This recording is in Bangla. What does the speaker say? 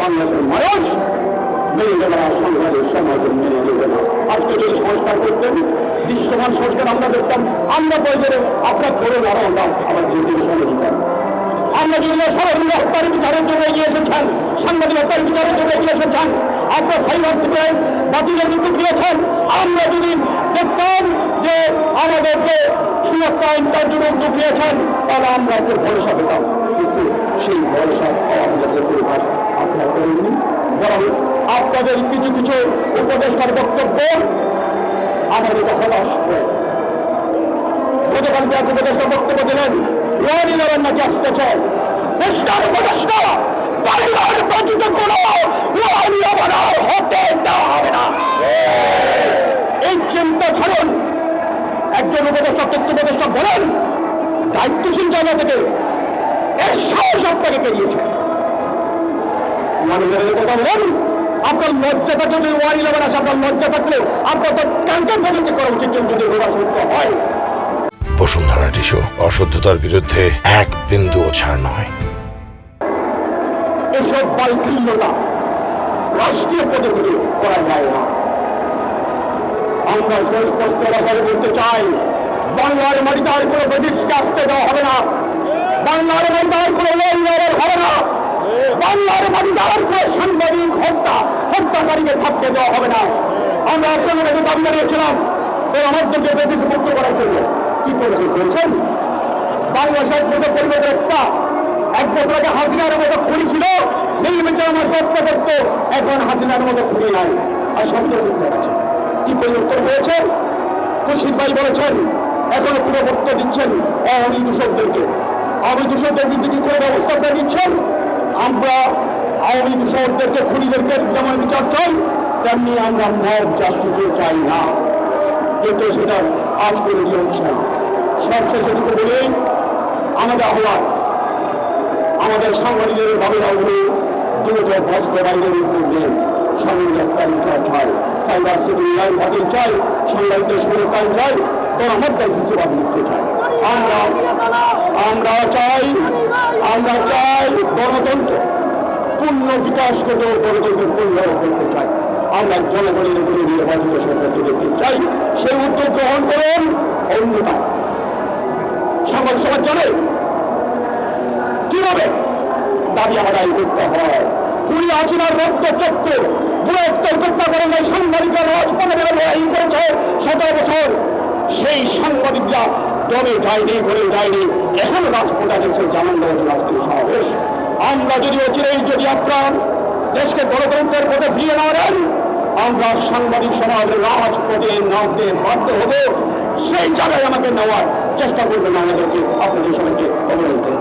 বাংলাদেশের মানুষ মেনে নেবে না, সংগ্রামের সমাজ মেনে নেবে না। আজকে যদি সংস্কার করতেন, দৃশ্যমান সংস্কার আমরা দেখতাম, আমরা প্রয়োজনে আপনার করে আরো আমরা আমার দিন সহযোগিতা। আমরা যদি সরকারি হত্যার বিচারের জন্য এগিয়ে এসেছেন, সাংবাদিক হত্যার বিচারের জন্য এগিয়ে এসেছেন, আপনার সাইবার সিকিউরিটি বাতিলের উদ্যোগ নিয়েছেন, আমরা যদি দেখতাম যে আমাদেরকে সুরক্ষা আইনটার জন্য উদ্যোগ নিয়েছেন, তাহলে আমরা একটু ভরসা পেতাম। কিন্তু সেই ভরসা আমাদের পরিবার আপনারা করেননি, বরং আপনাদের কিছু কিছু উপদেষ্টার বক্তব্য আমাদেরকে হতাশ করে। গতকালকে এক উপদেষ্টা বক্তব্য দিলেন, 9/11 নাকি আসতেছে, দেশটার উপদেষ্টা পরিবার পতিত কোনো 9/11 হতে দেওয়া হবে না। এই চিন্তা ধরুন একজন উপদেষ্টা তথ্য উপদেষ্টা বলেন, দায়িত্বশীল জায়গা থেকে এর সাহস আপনাকে পেরিয়েছে। কথা বলেন, আপনার লজ্জা থাকলে যদি 9/11 আসে, আপনার লজ্জা থাকলে আপনার তো ক্যান্সার পর্যন্ত করা উচিত যদি সত্য হয়। বসুন্ধরা টিস্যু, অশুদ্ধতার বিরুদ্ধে এক বিন্দুও ছাড় নয়। এসব বালখিল্যতা রাষ্ট্রীয় পদ্ধতি করা যায় না। আমরা সুস্পষ্ট ভাষায় বলতে চাই, বাংলার মাটিতে আর কোনো ফেসিস্টকে আসতে দেওয়া হবে না। বাংলার মাটিতে আর কোনো হবে না। বাংলার মাটিতে আর কোনো সাংবাদিক হত্যাকারীকে থাকতে দেওয়া হবে না। আমরা আপনাদের কাছে দাবি জানিয়েছিলাম আমাদেরকে ফেসিস্ট মুক্ত করার জন্য। কি করেছেন? বাংলাদেশ 1 বছর পরিবর্তন এক বছর আগে হাসিনার মতো খুনি ছিল, নির্বিচার মানুষ হত্যা করত, এখন হাসিনার মতো খুনি নাই। আর সন্দেহ করতে আছে কি পরিবর্তন হয়েছে? খুরশিদ ভাই বলেছেন এখনো পুনর্বর্ত দিচ্ছেন আওয়ামী দূষকদেরকে। আওয়ামী দূষকদের কিন্তু কি করে ব্যবস্থা করে দিচ্ছেন? আমরা আওয়ামী দূষকদেরকে, খুনিদেরকে যেমন বিচার চাই, তেমনি আমরা মব জাস্টিসও চাই না। কিন্তু সেটা আজ করে দিয়ে হচ্ছে না। সবশেষে বলে আমাদের আহ্বান, আমাদের সাংবাদিকদের ভাবেরাগুলো দ্রুত বস্ত্র বাইরের উদ্যোগ নেন। সংবাদ চাই, সাইবার সিকিউরিটি আইন বাতিল চাই, সাংবাদিকদের সুরক্ষা আইন চাই, গণহত্যা ফেসিবাদ মুক্ত চাই। আমরা চাই গণতন্ত্র পূর্ণ বিকাশ করতে, গণতন্ত্র পূর্ণ করতে চাই। আমরা জনগণের উপরে নির্বাচিত সরকারকে দেখতে চাই। সেই উদ্যোগ গ্রহণ করুন। অন্যতা সংবাদ সমাজ জানে কিভাবে দাবি আদায় করতে হয়। কুড়ি হাসিনার রক্তচক্র বৃহত্তর হত্যা করে নাই, সাংবাদিকরা রাজপথে লড়াই করেছে 17 বছর। সেই সাংবাদিকরা দমে যায়নি, ঘরে যায়নি, এখন রাজপথ আছে সেই জানান দেওয়া রাজকীয় সমাবেশ। আমরা যদি অচিরেই যদি আপনার দেশকে গণতন্ত্রের পথে ফিরিয়ে না দেন, আমরা সাংবাদিক সমাজের রাজপথে নামতে বাধ্য হব। সেই জায়গায় আমাকে নেওয়ার চেষ্টা করবেন, আমাদেরকে আপনাদের সবাইকে অবলম্বন।